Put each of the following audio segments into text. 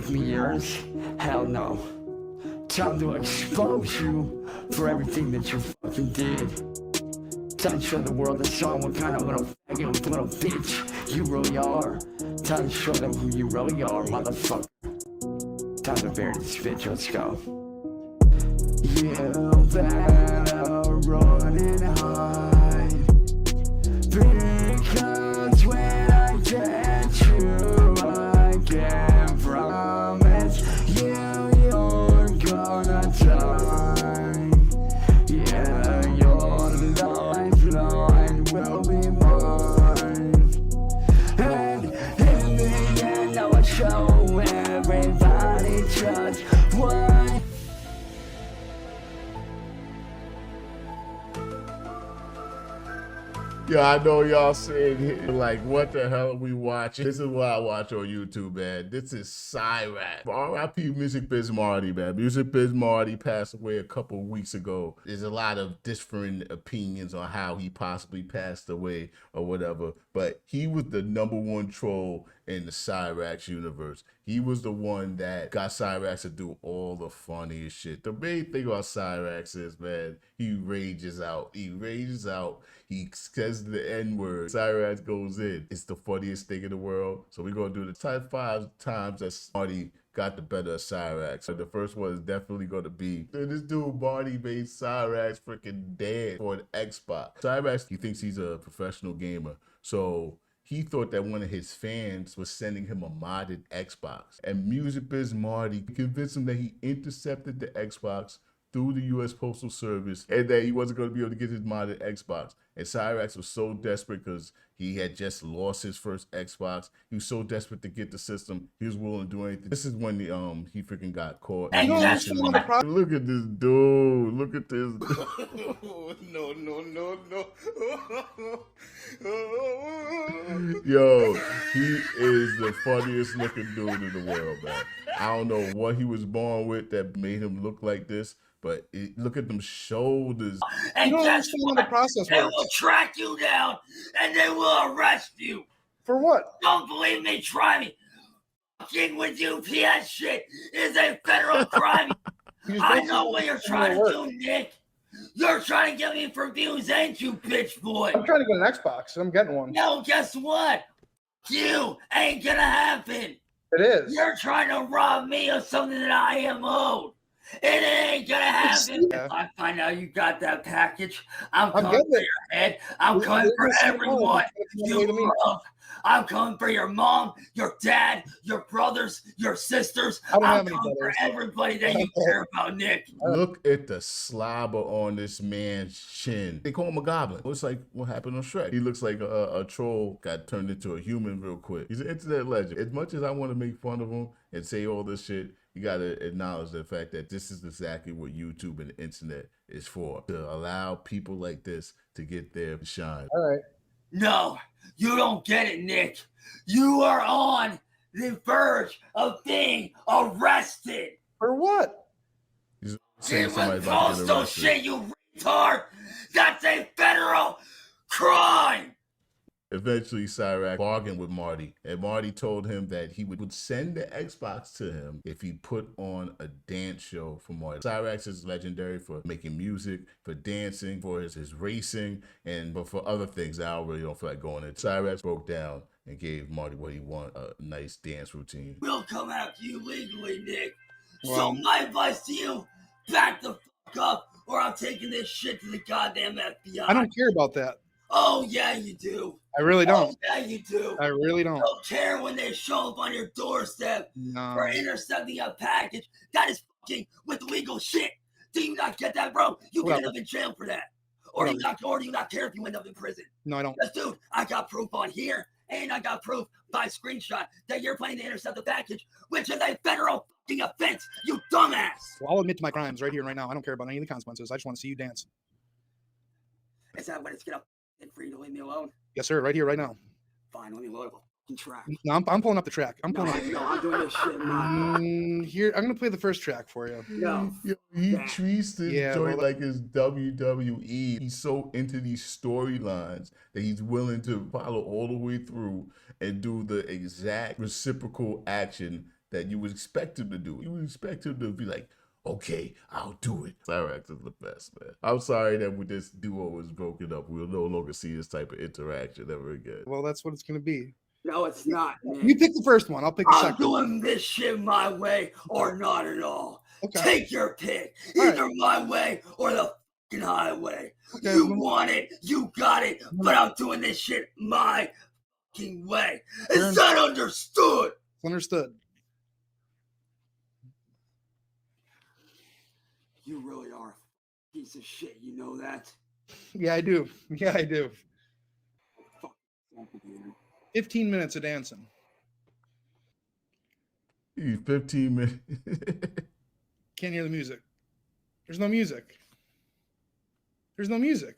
give me yours? Hell no. Time to expose you for everything that you fucking did. Time to show the world the song what kind of little faggot, little bitch you really are. Time to show them who you really are, motherfucker. Time to bury this bitch, let's go. You better run and hide, because when I get you, I can promise you you're gonna die. Yeah, your lifeline will be mine. And in the end I will show everybody just what. Yeah, I know y'all saying here, like, what the hell are we watching? This is what I watch on YouTube, man. This is Cyraxx. R.I.P. Music Biz Marty, man. Music Biz Marty passed away a couple of weeks ago. There's a lot of different opinions on how he possibly passed away or whatever, but he was the #1 troll in the Cyraxx universe. He was the one that got Cyraxx to do all the funniest shit. The main thing about Cyraxx is, man, he rages out. He rages out. He says the N-word. Cyraxx goes in. It's the funniest thing in the world. So we're going to do the top 5 times that Marty got the better of Cyraxx. So the first one is definitely going to be, this dude Marty made Cyraxx freaking dead for an Xbox. Cyraxx, he thinks he's a professional gamer. So he thought that one of his fans was sending him a modded Xbox. And Music Biz Marty convinced him that he intercepted the Xbox through the U.S. Postal Service and that he wasn't going to be able to get his modded Xbox. And Cyraxx was so desperate because he had just lost his first Xbox. He was so desperate to get the system, he was willing to do anything. This is when he freaking got caught. And that's Look at this dude. Look at this. No. Yo, he is the funniest looking dude in the world, man. I don't know what he was born with that made him look like this, but look at them shoulders. And you don't guess understand what? how the process They works. will track you down and they will arrest you. For what? Don't believe me, try me. Fucking with UPS shit is a federal crime. I know what you're trying to do, Nick. You're trying to get me for views, ain't you, bitch boy? I'm trying to get an Xbox. I'm getting one. No, guess what? You ain't gonna happen. It is. You're trying to rob me of something that I am owed. It ain't gonna happen. If I find out you got that package, I'm coming for your head. I'm coming for everyone you love. I'm coming for your mom, your dad, your brothers, your sisters. I'm coming for everybody that you care about, Nick. Look at the slobber on this man's chin. They call him a goblin. It's like what happened on Shrek. He looks like a troll got turned into a human real quick. He's an internet legend. As much as I want to make fun of him and say all this shit, you got to acknowledge the fact that this is exactly what YouTube and the internet is for. To allow people like this to get their shine. All right. No, you don't get it, Nick. You are on the verge of being arrested. For what? He's saying You somebody's about to get postal arrested. shit, you retard. That's a federal crime. Eventually, Cyraxx bargained with Marty, and Marty told him that he would send the Xbox to him if he put on a dance show for Marty. Cyraxx is legendary for making music, for dancing, for his racing, but for other things that I really don't feel like going into. Cyraxx broke down and gave Marty what he wanted, a nice dance routine. We'll come after you legally, Nick. So my advice to you, back the fuck up, or I'm taking this shit to the goddamn FBI. I don't care about that. Oh, yeah, you do. I really don't. Oh, yeah, you do. I really don't. Don't care when they show up on your doorstep for intercepting a package. That is fucking with legal shit. Do you not get that, bro? You can end up in jail for that. Or do you not care if you end up in prison? No, I don't. Yes, dude, I got proof on here, and I got proof by screenshot that you're planning to intercept the package, which is a federal fucking offense, you dumbass. Well, I'll admit to my crimes right here and right now. I don't care about any of the consequences. I just want to see you dance. Is that when it's gonna and for you to leave me alone? Yes, sir. Right here, right now. Fine, let me load up a fucking track. No, I'm pulling up the track. I'm pulling up. No, I'm doing this shit, man. Here, I'm gonna play the first track for you. No. He treats this joint like his WWE. He's so into these storylines that he's willing to follow all the way through and do the exact reciprocal action that you would expect him to do. You would expect him to be like, okay, I'll do it. Cyraxx is the best, man. I'm sorry that with this duo was broken up. We'll no longer see this type of interaction ever again. Well, that's what it's going to be. No, it's not, Nick. You pick the first one. I'll pick the I'm second. doing this shit my way or not at all. Okay. Take your pick. All Either my way or the fucking highway. Okay. You want it, you got it, but I'm doing this shit my fucking way. Is that understood? It's understood. You really are a piece of shit, you know that? Yeah, I do. Yeah, I do. Fuck. 15 minutes of dancing. 15 minutes. Can't hear the music. There's no music. There's no music.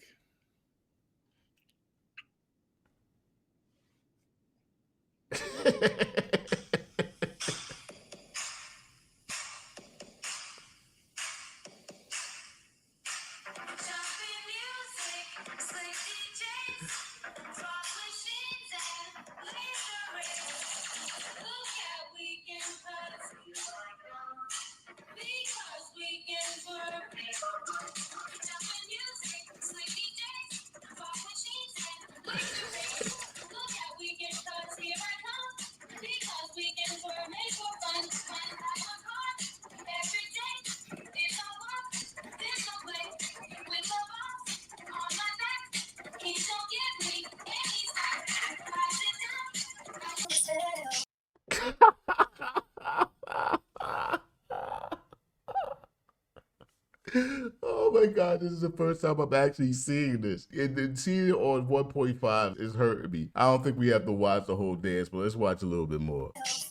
Oh my God, this is the first time I'm actually seeing this. And seeing it on 1.5 is hurting me. I don't think we have to watch the whole dance, but let's watch a little bit more. Let's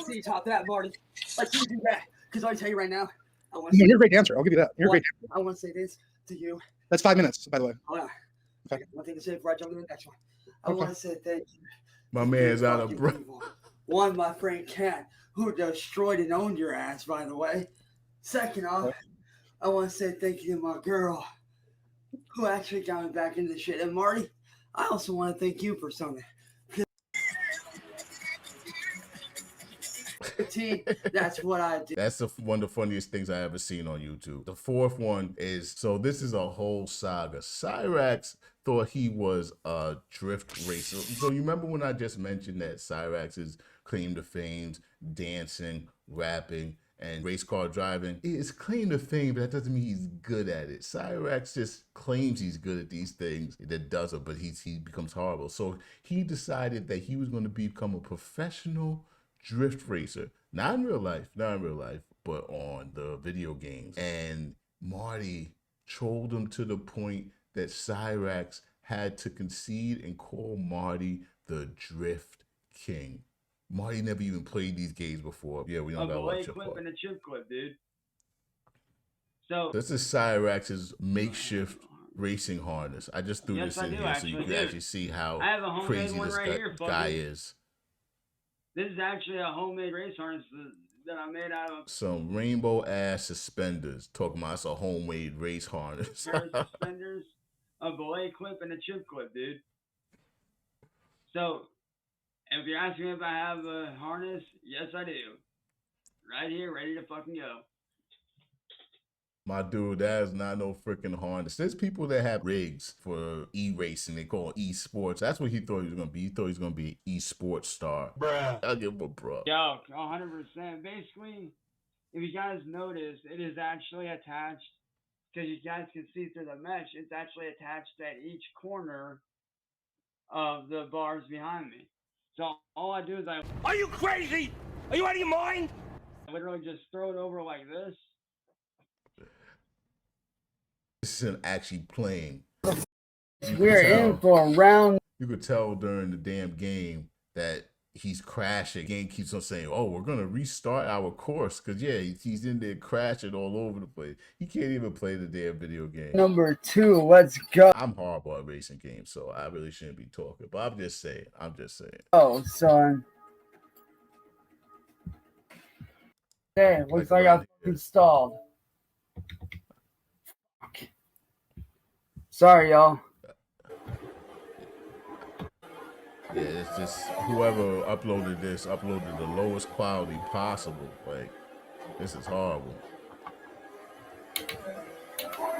see you top that, Marty. Let's see you do that. Because I tell you right now, You're a great dancer. I'll give you that. You're a great dancer. I want to say this to you. That's 5 minutes, by the way. Hold on. Okay. One thing to say before I jump to the next one. I want to say thank you. My man's out of breath. One, my friend Kat, who destroyed and owned your ass, by the way. Second off, I want to say thank you to my girl, who actually got me back into shit. And Marty, I also want to thank you for something. That's what I do. That's one of the funniest things I ever seen on YouTube. The fourth one is, so this is a whole saga. Cyraxx thought he was a drift racer. So you remember when I just mentioned that Cyraxx's claim to fame, dancing, rapping, and race car driving is claim to fame, but that doesn't mean he's good at it. Cyraxx just claims he's good at these things that doesn't, but he becomes horrible. So he decided that he was going to become a professional drift racer, not in real life, but on the video games. And Marty trolled him to the point that Cyraxx had to concede and call Marty the Drift King. Marty never even played these games before. Yeah, we don't gotta watch your part. And a chip clip, dude. So this is Cyraxx's makeshift racing harness. I just threw this in here so you can actually see how crazy this guy is. This is actually a homemade race harness that I made out of some rainbow ass suspenders. Talking about it's a homemade race harness. suspenders, a belay clip, and a chip clip, dude. So, if you're asking me if I have a harness, yes, I do. Right here, ready to fucking go. My dude, that is not no freaking harness. There's people that have rigs for e-racing. They call it e-sports. That's what he thought he was going to be. He thought he was going to be an e-sports star. Bruh. I'll give him a bro. Yo, 100%. Basically, if you guys notice, it is actually attached, because you guys can see through the mesh, it's actually attached at each corner of the bars behind me. So all I do is Are you crazy? Are you out of your mind? I literally just throw it over like this. This isn't actually playing. We're in for a round. You could tell during the damn game that he's crashing. The game keeps on saying, oh, we're going to restart our course. Because, yeah, he's in there crashing all over the place. He can't even play the damn video game. Number 2, let's go. I'm horrible at racing games, so I really shouldn't be talking. But I'm just saying. Oh, son. Damn, looks like I fucking stalled. Sorry, y'all. Yeah, it's just whoever uploaded this uploaded the lowest quality possible. Like, this is horrible.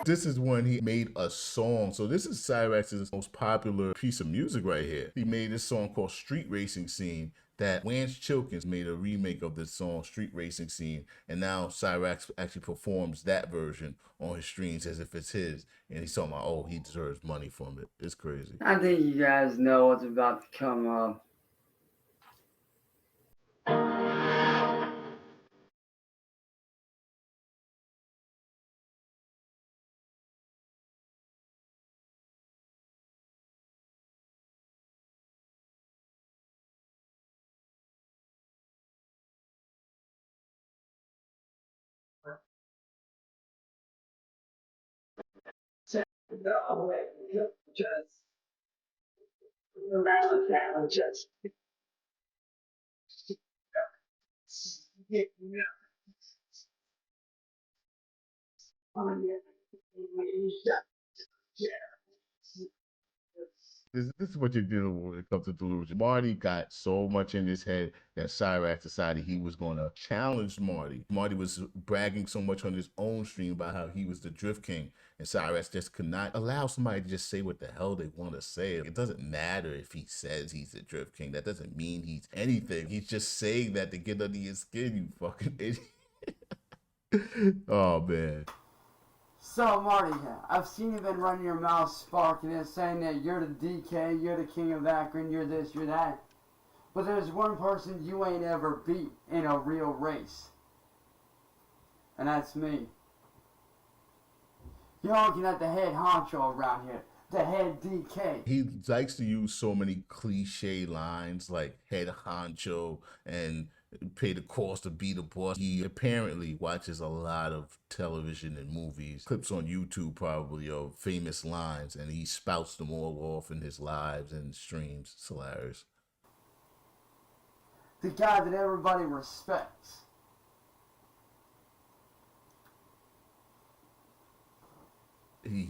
This is when he made a song. So this is Cyraxx's most popular piece of music right here. He made this song called Street Racing Scene that Wance Chilkins made a remake of this song, Street Racing Scene, and now Cyraxx actually performs that version on his streams as if it's his, and he's talking about, oh, he deserves money from it. It's crazy. I think you guys know what's about to come up. No, wait, just This is what you're dealing with when it comes to delusion. Marty got so much in his head that Cyraxx decided he was going to challenge Marty. Marty was bragging so much on his own stream about how he was the Drift King, and Cyraxx just could not allow somebody to just say what the hell they want to say. It doesn't matter if he says he's the Drift King. That doesn't mean he's anything. He's just saying that to get under your skin, you fucking idiot. Oh, man. So, Marty, I've seen you been running your mouth sparking and saying that you're the DK, you're the king of Akron, you're this, you're that. But there's one person you ain't ever beat in a real race. And that's me. You're looking at the head honcho around here. The head DK. He likes to use so many cliche lines like head honcho and pay the cost to be the boss. He apparently watches a lot of television and movies, clips on YouTube probably of famous lines, and he spouts them all off in his lives and streams. It's hilarious. The guy that everybody respects.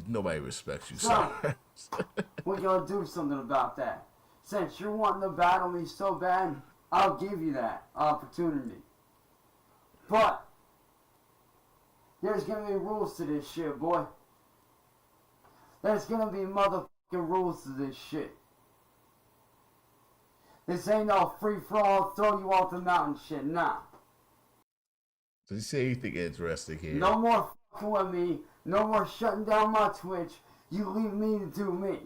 Nobody respects you, So, sir. we're gonna do something about that. Since you're wanting to battle me so bad, I'll give you that opportunity. But there's gonna be rules to this shit, boy. There's gonna be motherfucking rules to this shit. This ain't no free-for-all, throw you off the mountain shit, nah. Does he say anything interesting here? No more fucking with me. No more shutting down my Twitch. You leave me to do me.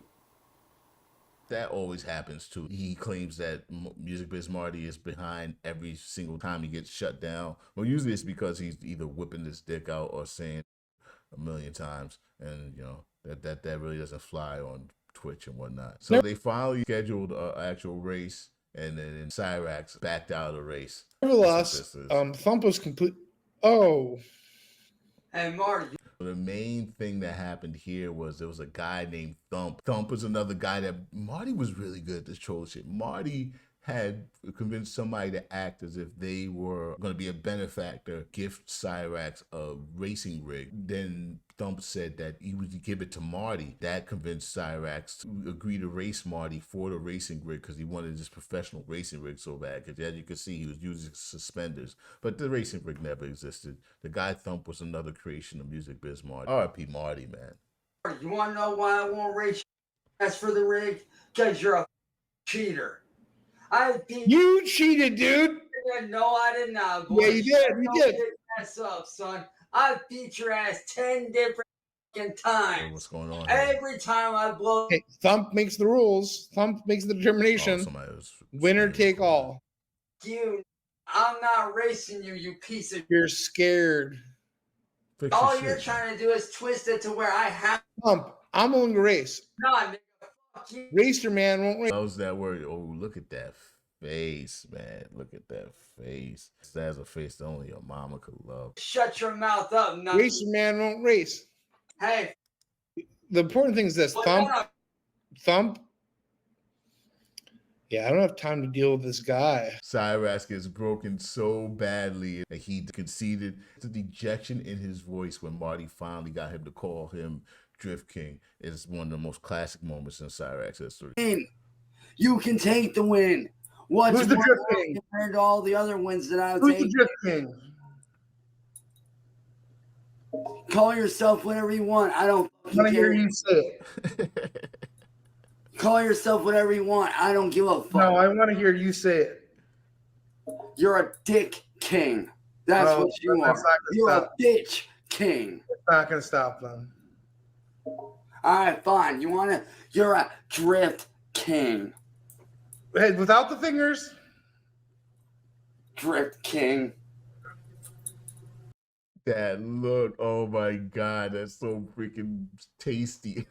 That always happens too. He claims that Music Biz Marty is behind every single time he gets shut down. Well, usually it's because he's either whipping his dick out or saying a million times, and you know that really doesn't fly on Twitch and whatnot. So they finally scheduled an actual race, and then Cyraxx backed out of the race. Nevertheless, Thump was complete. Oh. Hey, Marty. The main thing that happened here was there was a guy named Thump. Thump was another guy that Marty was really good at this troll shit. Marty had convinced somebody to act as if they were going to be a benefactor, gift Cyraxx a racing rig. Then Thump said that he would give it to Marty. That convinced Cyraxx to agree to race Marty for the racing rig because he wanted this professional racing rig so bad. Because as you can see, he was using suspenders. But the racing rig never existed. The guy Thump was another creation of Music Biz Marty. R.I.P. Marty, man. You want to know why I won't race you as for the rig? Because you're a cheater. You cheated, dude. No, I did not. Boy. Yeah, you did. You did. Mess up, son. I beat your ass 10 different times. Hey, what's going on? Every time I blow. Hey, Thump makes the rules. Thump makes the determination. Winner take all. I'm not racing you, you piece of. You're scared. All you're trying to do is twist it to where I have. Thump, I'm willing to race. Nah, nigga, fuck you. Racer man won't race. How's that word? Oh, look at that face, man. Look at that face. That's a face that only your mama could love. Shut your mouth up, nothing. Racer man won't race. Hey. The important thing is this, Thump. Yeah, I don't have time to deal with this guy. Cyraxx gets broken so badly that he conceded. The dejection in his voice when Marty finally got him to call him Drift King is one of the most classic moments in Cyraxx history. You can take the win. What's Who's the Drift King? compared to all the other wins that I've Who's taken? the Drift King? Call yourself whatever you want. I don't I want to hear you say it. Call yourself whatever you want. I don't give a fuck. No, I want to hear you say it. You're a dick king. That's what you are. You're a bitch king. It's not going to stop them. All right, fine. You're a drift king. Hey, without the fingers? Drift king. That look, oh my God, that's so freaking tasty.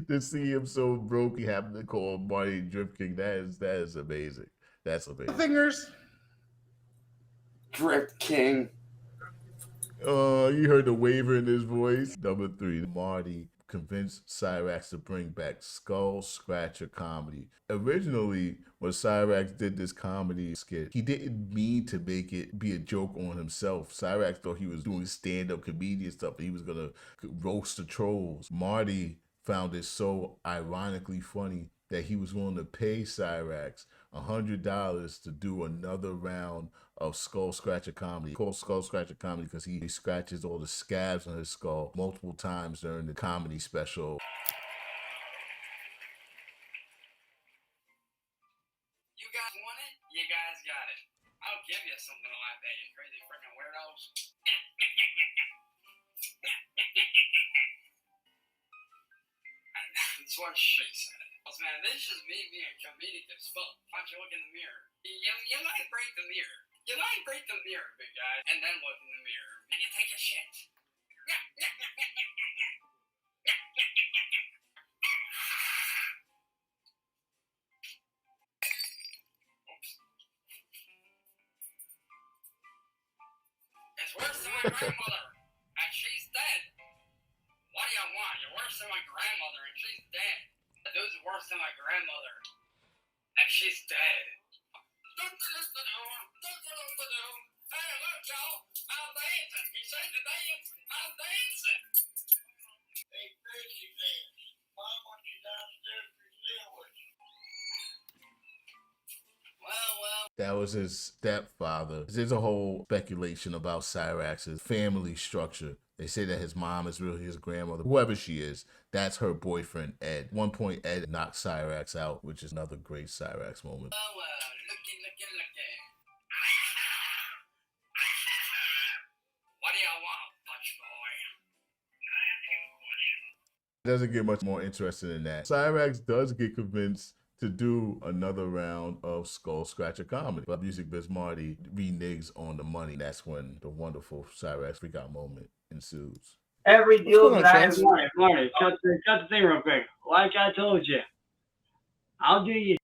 To see him so broke, he happened to call Marty Drift King. That is amazing. That's amazing. Fingers. Drift king. You heard the waver in his voice. Number 3, Marty convinced Cyraxx to bring back Skull Scratcher comedy. Originally, when Cyraxx did this comedy skit, he didn't mean to make it be a joke on himself. Cyraxx thought he was doing stand-up comedian stuff. He was gonna roast the trolls. Marty found it so ironically funny that he was willing to pay Cyraxx $100 to do another round of Skull Scratcher comedy. It's called Skull Scratcher comedy because he scratches all the scabs on his skull multiple times during the comedy special. You guys want it? You guys got it. I'll give you something like that, you crazy freaking weirdos. And that's what she said. Man, this is me being comedic as fuck. Why don't you look in the mirror? You might break the mirror. You might break the mirror, big guy, and then look in the mirror, and you take a shit. Oops. It's worse than my grandmother, and she's dead. What do you want? You're worse than my grandmother, and she's dead. The dude's worse than my grandmother, and she's dead. Hey, look, y'all. I'm dancing. He said to dance. I'm dancing. Hey, Chrissy dance. Mom wants you downstairs for sandwich. Well. That was his stepfather. There's a whole speculation about Cyraxx's family structure. They say that his mom is really his grandmother. Whoever she is, that's her boyfriend, Ed. At one point, Ed knocked Cyraxx out, which is another great Cyraxx moment. Looky. What do you want, Butch boy? Can I ask you a question? It doesn't get much more interesting than that. Cyraxx does get convinced to do another round of Skull Scratcher comedy. But Music Biz Marty reneges on the money. That's when the wonderful Cyraxx freak out moment ensues. Every deal that I have, Marty, cut the thing real quick. Like I told you, I'll do you.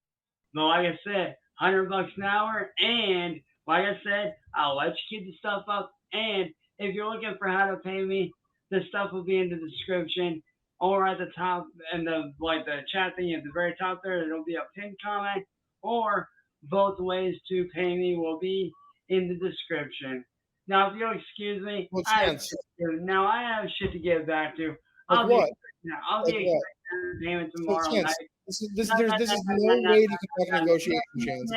But like I said, $100 an hour, and like I said, I'll let you keep the stuff up. And if you're looking for how to pay me, the stuff will be in the description or at the top, and the chat thing at the very top there. It'll be a pinned comment, or both ways to pay me will be in the description. Now, if you'll excuse me, I have shit to get back to. I'll get payment tomorrow night. This is no way to conduct negotiation, Chance.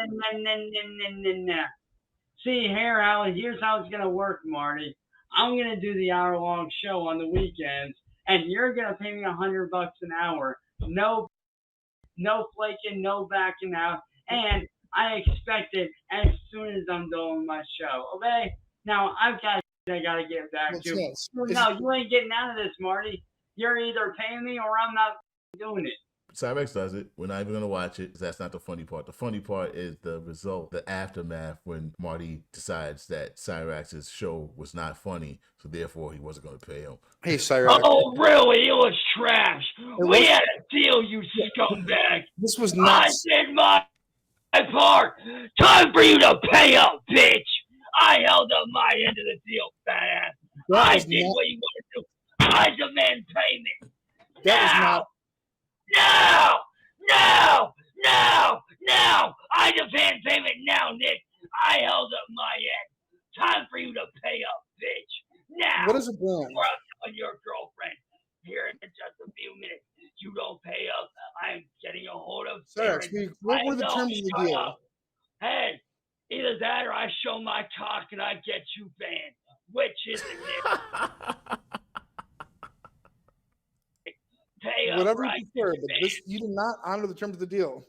See, here's how it's gonna work, Marty. I'm gonna do the hour-long show on the weekends, and you're gonna pay me $100 an hour. No flaking, no backing out, and I expect it as soon as I'm done with my show. Okay? Now I gotta get back to. No, you ain't getting out of this, Marty. You're either paying me or I'm not doing it. Cyraxx does it. We're not even going to watch it. That's not the funny part. The funny part is the result, the aftermath, when Marty decides that Cyraxx's show was not funny, so therefore he wasn't going to pay him. Hey, Cyraxx. Oh, really? It was trash. We had a deal, you scumbag. This was not. I did my part. Time for you to pay up, bitch. I held up my end of the deal, fat ass. I did what you wanted to do. I demand payment. No! I demand payment now, Nick. I held up my end. Time for you to pay up, bitch. Now. What is a brand? Or I'll tell your girlfriend here in just a few minutes. you don't pay up, I'm getting a hold of Cyraxx, what were the terms of the deal? Up. Hey, either that or I show my cock and I get you banned. Which is it? Pay up, Whatever right? you prefer, but this, you did not honor the terms of the deal.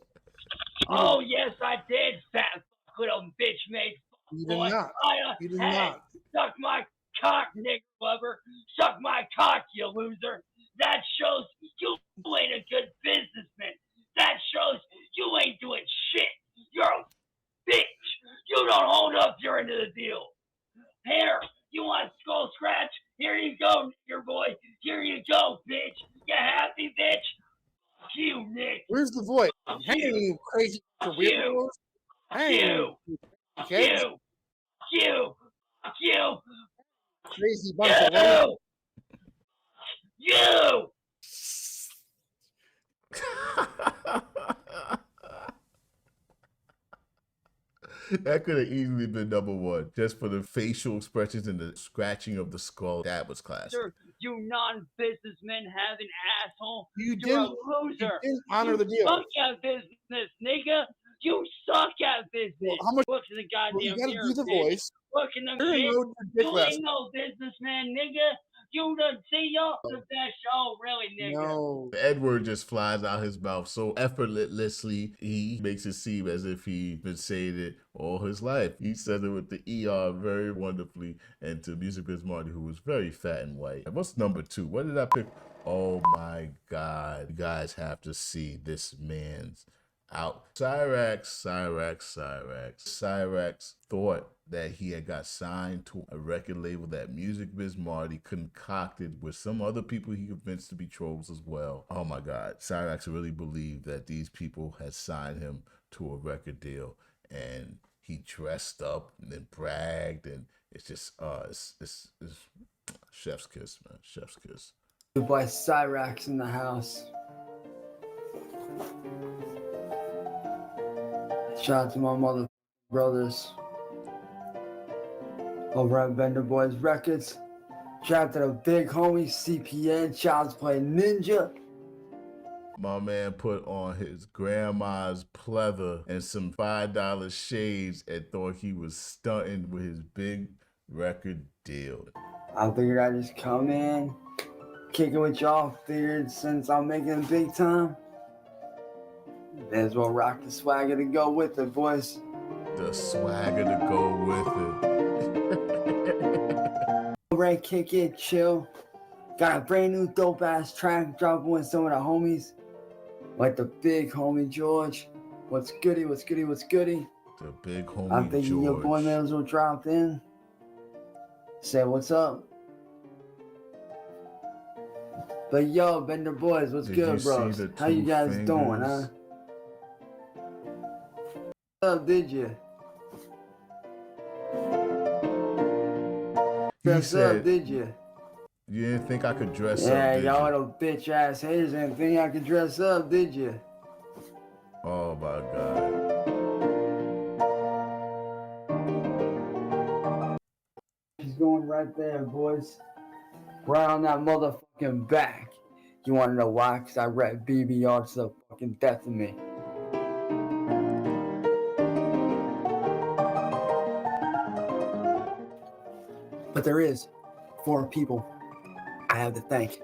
Oh, yes, I did, fat little bitch made You boy. did not. You did not. Suck my cock, nigger lover. Suck my cock, you loser. That shows you ain't a good businessman. That shows you ain't doing shit. You're a bitch. You don't hold up your end of the deal. Here, you want a skull scratch? Here you go, nigger boy. Here you go, bitch. You happy, bitch? Fuck you, Nick. Where's the voice? Fuck Hey, you crazy weirdos. Hey, Fuck kids. you. Fuck you. Crazy bunch of lame. You. That could have easily been #1 just for the facial expressions and the scratching of the skull. That was classic. Sir, you non-businessman having asshole. You're didn't, a loser. You didn't honor the deal. Suck at business, nigga. You suck at business. Well, how much? Look in the goddamn You gotta mirror, do the bitch. voice. Look in the You're shit. You ridiculous. ain't no businessman, nigga. You done see y'all the best. Oh, really, nigga? No. Edward just flies out his mouth so effortlessly. He makes it seem as if he's been saying it all his life. He says it with the ER very wonderfully, and to Music Biz Marty, who was very fat and white. What's #2? What did I pick? Oh my God. You guys have to see this man's out. Cyraxx thought that he had got signed to a record label that Music Biz Marty concocted with some other people he convinced to be trolls as well. Oh my God. Cyraxx really believed that these people had signed him to a record deal, and he dressed up and then bragged, and it's just, it's chef's kiss, man. Chef's kiss. By Cyraxx in the house. Shout out to my mother brothers over at Bender Boys Records. Shout out to the big homie CPN, Child's Play Ninja. My man put on his grandma's pleather and some $5 shades and thought he was stunting with his big record deal. I figured I'd just come in, kick it with y'all. Figured since I'm making it big time, may as well rock the swagger to go with it, boys. The swagger to go with it. Right, kick it, chill. Got a brand new dope ass track dropping with some of the homies, like the big homie George. What's goody? What's goody? What's goody? The big homie I'm thinking your boy may as well drop in. Say what's up. But yo, Bender Boys, what's good, bros? How you guys doing, huh? What's up, did you? Dress up, did you? You didn't think I could dress up, Yeah, did y'all you? little bitch ass haters didn't think I could dress up, did you? Oh my God. She's going right there, boys. Right on that motherfucking back. You wanna know why? Cause I rap BBR to the fucking death of me. But there is 4 people I have to thank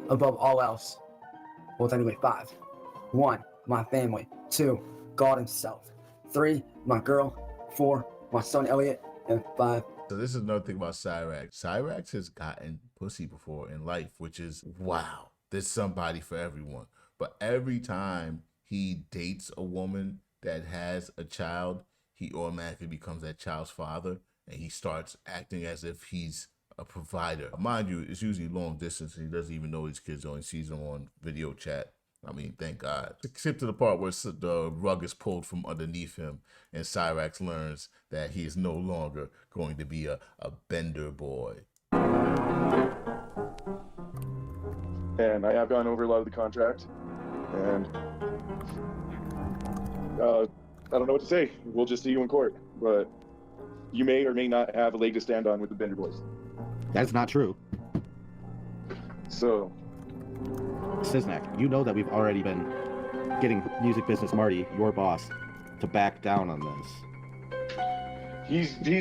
above all else. Well, it's anyway 5. 1, my family. 2, God himself. 3, my girl. 4, my son Elliot. And 5. So this is another thing about Cyraxx. Cyraxx has gotten pussy before in life, which is, wow, there's somebody for everyone. But every time he dates a woman that has a child, he automatically becomes that child's father, and he starts acting as if he's a provider. Mind you, it's usually long distance, and he doesn't even know his kids, only sees them on video chat. I mean, thank God. Except to the part where the rug is pulled from underneath him, and Cyraxx learns that he is no longer going to be a Bender boy. And I have gone over a lot of the contract, and I don't know what to say. We'll just see you in court, but you may or may not have a leg to stand on with the Bender boys. That's not true. So, Siznak, you know that we've already been getting Music Business Marty, your boss, to back down on this.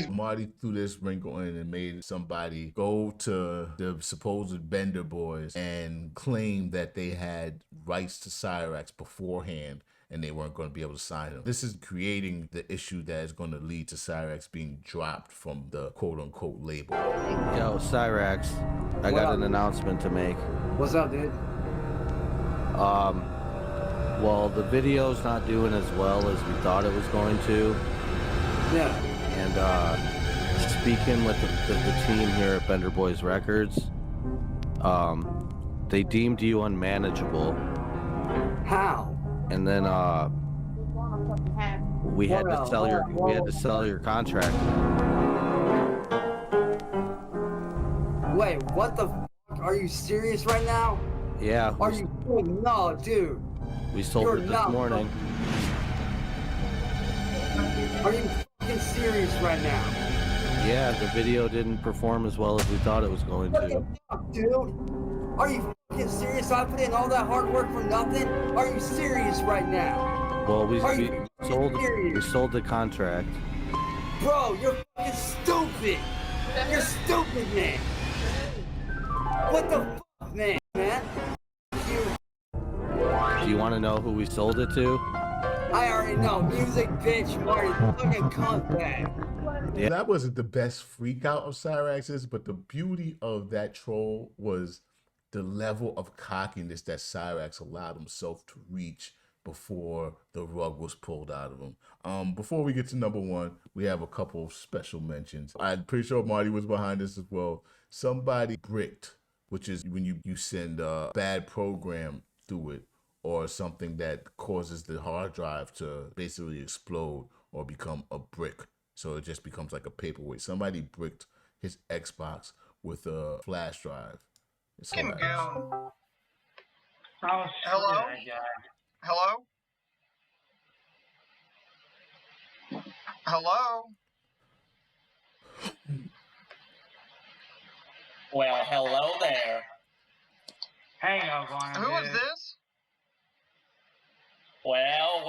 Marty threw this wrinkle in and made somebody go to the supposed Bender boys and claim that they had rights to Cyraxx beforehand and they weren't going to be able to sign him. This is creating the issue that is going to lead to Cyraxx being dropped from the quote-unquote label. Yo, Cyraxx, I got an announcement to make. What's up, dude? Well, the video's not doing as well as we thought it was going to. Yeah. And speaking with the team here at Bender Boys Records, they deemed you unmanageable. How? And then we had to sell your contract. Wait, what the f? Are you serious right now? Yeah. Are you? No, dude. We sold it this morning. Are you fucking serious right now? Yeah, the video didn't perform as well as we thought it was going to. Fuck, dude. Are you fucking serious? I put in all that hard work for nothing? Are you serious right now? Well, we sold the contract. Bro, you're fucking stupid. You're stupid, man. What the fuck, man? Do you want to know who we sold it to? I already know. Music, bitch, Marty. Fucking cunt bag. Yeah. That wasn't the best freak out of Cyraxx's, but the beauty of that troll was the level of cockiness that Cyraxx allowed himself to reach before the rug was pulled out of him. Before we get to number one, we have a couple of special mentions. I'm pretty sure Marty was behind this as well. Somebody bricked, which is when you send a bad program through it, or something that causes the hard drive to basically explode or become a brick. So it just becomes like a paperweight. Somebody bricked his Xbox with a flash drive. It's hilarious. Hello? Hello? Hello? Well, hello there. Hang up on him. Who is this? Well.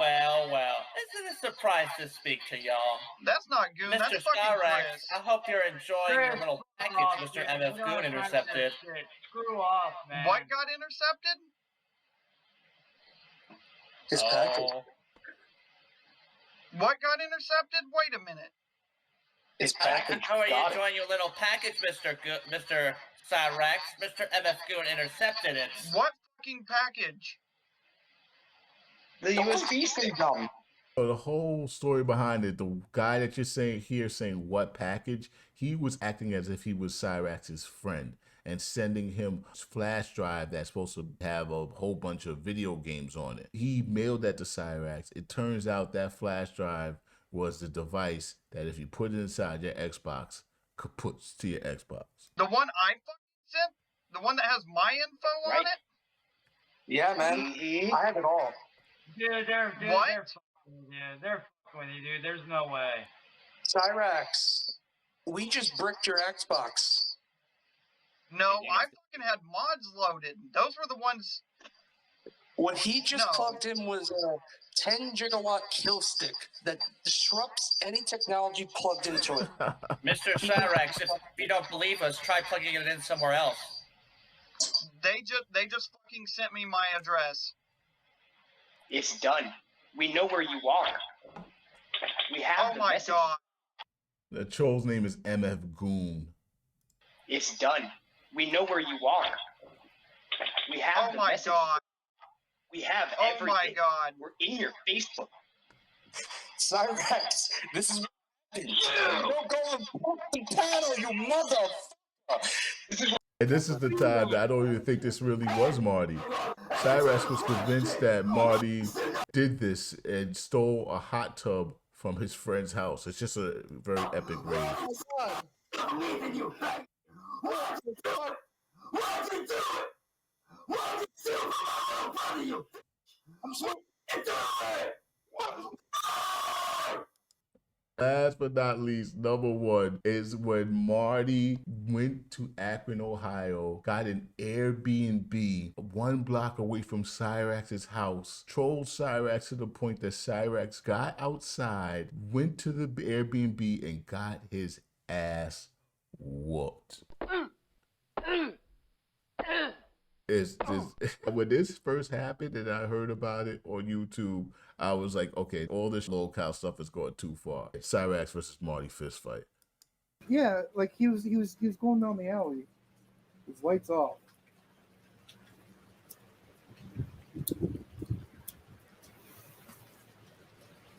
Isn't it a surprise to speak to y'all? That's not Goon, Mr. that's fucking Cyraxx, Chris. I hope you're enjoying your little package Mr. MF Goon intercepted. Screw off, man. What got intercepted? His package. What got intercepted? Wait a minute. His package. How are you enjoying your little package, Mr. Cyraxx? Mr. MF Goon intercepted it. What fucking package? The USB stick gum. So the whole story behind it, the guy that you're saying what package, he was acting as if he was Cyraxx's friend and sending him a flash drive that's supposed to have a whole bunch of video games on it. He mailed that to Cyraxx. It turns out that flash drive was the device that if you put it inside your Xbox, puts to your Xbox. The one I fucking sent? The one that has my info on it? Yeah, man. I have it all. Dude, they're fucking with you, dude. There's no way. Cyraxx, we just bricked your Xbox. No, I fucking had mods loaded. Those were the ones. What he just plugged in was a 10 gigawatt kill stick that disrupts any technology plugged into it. Mr. Cyraxx, if you don't believe us, try plugging it in somewhere else. They just fucking sent me my address. It's done. We know where you are. We have Oh my god. The troll's name is MF Goon. It's done. We know where you are. We have Oh my god. We have everything. Oh my god. We're in your Facebook. Cyraxx, this is what happens. Don't go on fucking panel, you motherfucker. And this is the time that I don't even think this really was Marty. Cyraxx was convinced that Marty did this and stole a hot tub from his friend's house. It's just a very epic rage. Why'd you do it? Why'd you do it? Why'd you do it? Why'd you steal my mom from you? I'm sorry. You do it! Last but not least, number one is when Marty went to Akron, Ohio, got an Airbnb 1 block away from Cyraxx's house, trolled Cyraxx to the point that Cyraxx got outside, went to the Airbnb, and got his ass whooped. When this first happened and I heard about it on YouTube, I was like, okay, all this low-cal stuff is going too far. Cyraxx versus Marty fist fight. Yeah, like he was going down the alley. His lights off.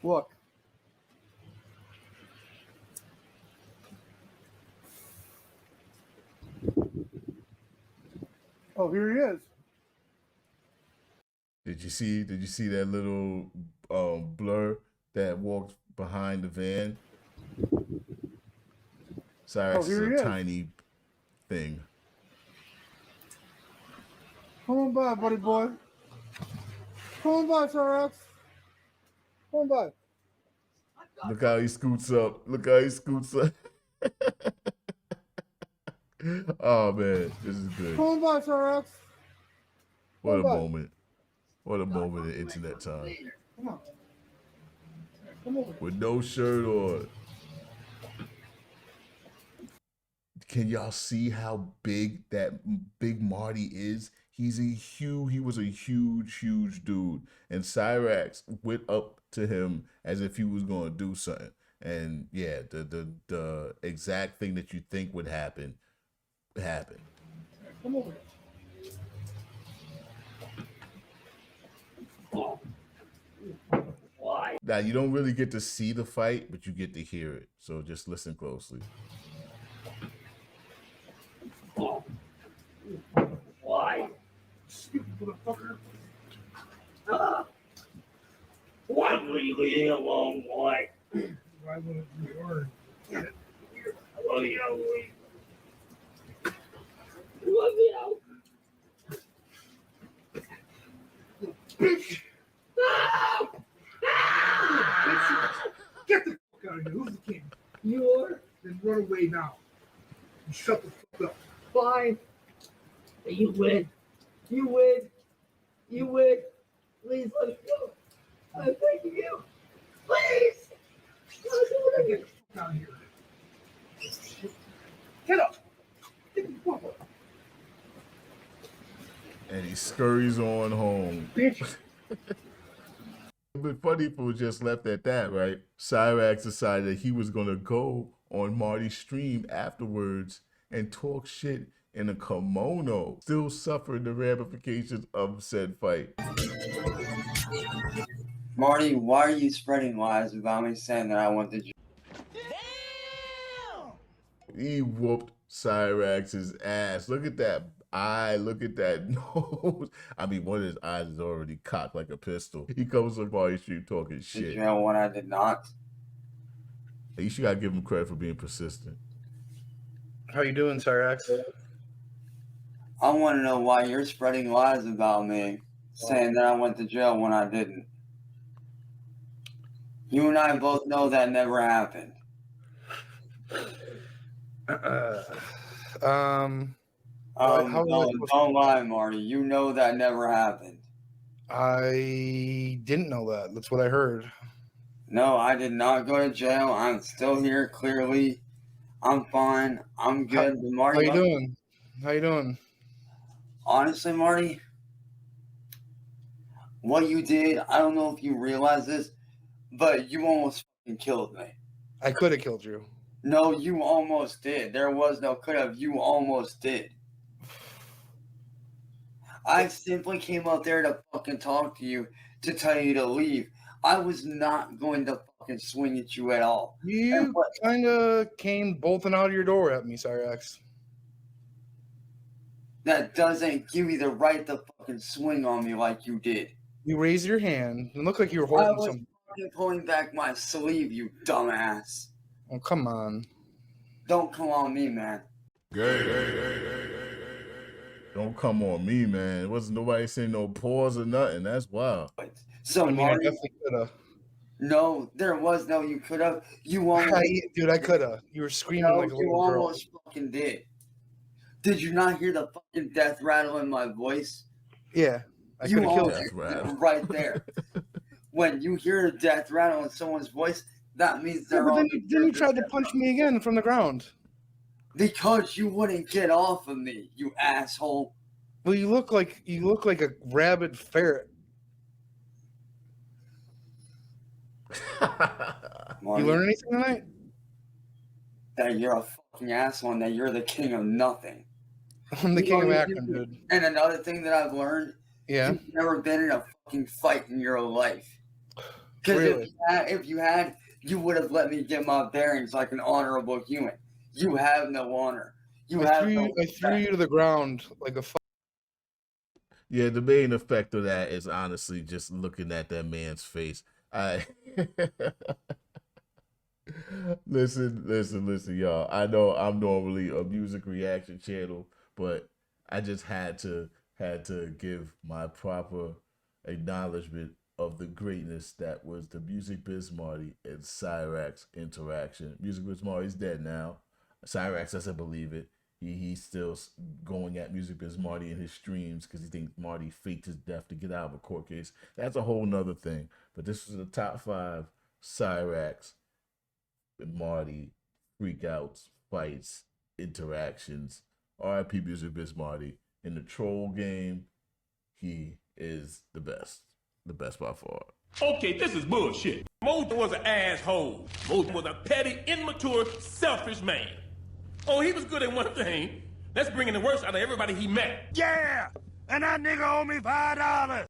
Look. Oh, here he is. Did you see that little blur that walked behind the van? Cyraxx is a tiny thing. Come on by, buddy boy. Come on by, Cyraxx. Come on by. Look how he scoots up. Look how he scoots up. Oh man, this is good. Come on by, Cyraxx. What a moment. What a moment in internet time. Come on. Come over. With no shirt on. Can y'all see how big that Big Marty is? He was a huge dude. And Cyraxx went up to him as if he was gonna do something. And yeah, the exact thing that you think would happen happened. Come over. Now you don't really get to see the fight, but you get to hear it. So just listen closely. Why? Stupid motherfucker. Why will you leave me alone? Why? Why wouldn't you learn? I love you, Louie. I love you. Bitch! Get the fuck out of here. Who's the king? You are? Then run away now. And shut the fuck up. Fine. You win. You win. You win. Please let me go. I'm begging you. Please. Get the fuck out of here. Get up. Get the fuck up. And he scurries on home. Bitch. But funny if it was just left at that, right? Cyraxx decided that he was gonna go on Marty's stream afterwards and talk shit in a kimono, still suffering the ramifications of said fight. Marty, why are you spreading lies about me saying that I went to jail? He whooped Cyraxx's ass. Look at that eye. Look at that nose. I mean, one of his eyes is already cocked like a pistol. He comes on Marty Street talking shit. You know when I did not? You should gotta give him credit for being persistent. How you doing, Cyraxx? I want to know why you're spreading lies about me, saying that I went to jail when I didn't. You and I both know that never happened. Don't lie, Marty. You know that never happened. I didn't know that. That's what I heard. No, I did not go to jail. I'm still here, clearly. I'm fine. I'm good. Marty, how you doing? How you doing? Honestly, Marty, what you did, I don't know if you realize this, but you almost fucking killed me. I could have killed you. No, you almost did. There was no could have. You almost did. I simply came out there to fucking talk to you, to tell you to leave. I was not going to fucking swing at you at all. You kind of came bolting out of your door at me, Cyraxx. That doesn't give you the right to fucking swing on me like you did. You raised your hand. It looked like you were holding something. I was pulling back my sleeve, you dumbass. Oh, come on. Don't come on me, man. Don't come on me, man. It wasn't nobody saying no pause or nothing. That's wild. So, I mean, Marty, I definitely could have. No, there was no. You could have. You almost. Dude, I could have. You were screaming No, like a you little girl. almost fucking did. Did you not hear the fucking death rattle in my voice? Yeah, I could have killed you right there. When you hear a death rattle in someone's voice, that means they're on. Then you tried to punch me again from the ground. Because you wouldn't get off of me, you asshole. Well, you look like a rabid ferret. Marty, You learn anything tonight? That you're a fucking asshole and that you're the king of nothing. I'm the king of Akron, dude. And another thing that I've learned, you've never been in a fucking fight in your life. Because Really? if you had, you would have let me get my bearings like an honorable human. You have no honor. I threw you to the ground like a. Yeah, the main effect of that is honestly just looking at that man's face. Listen, y'all. I know I'm normally a music reaction channel, but I just had to give my proper acknowledgement of the greatness that was the Music Biz Marty and Cyraxx interaction. Music Biz Marty's dead now. Cyraxx doesn't believe it. He's still going at Music Biz Marty in his streams because he thinks Marty faked his death to get out of a court case. That's a whole nother thing. But this was the top 5 Cyraxx and Marty freakouts, fights, interactions. R.I.P. Music Biz Marty. In the troll game, he is the best. The best by far. Okay, this is bullshit. Mose was an asshole. Mose was a petty, immature, selfish man. Oh, he was good at one thing. That's bringing the worst out of everybody he met. Yeah! And that nigga owe me $5.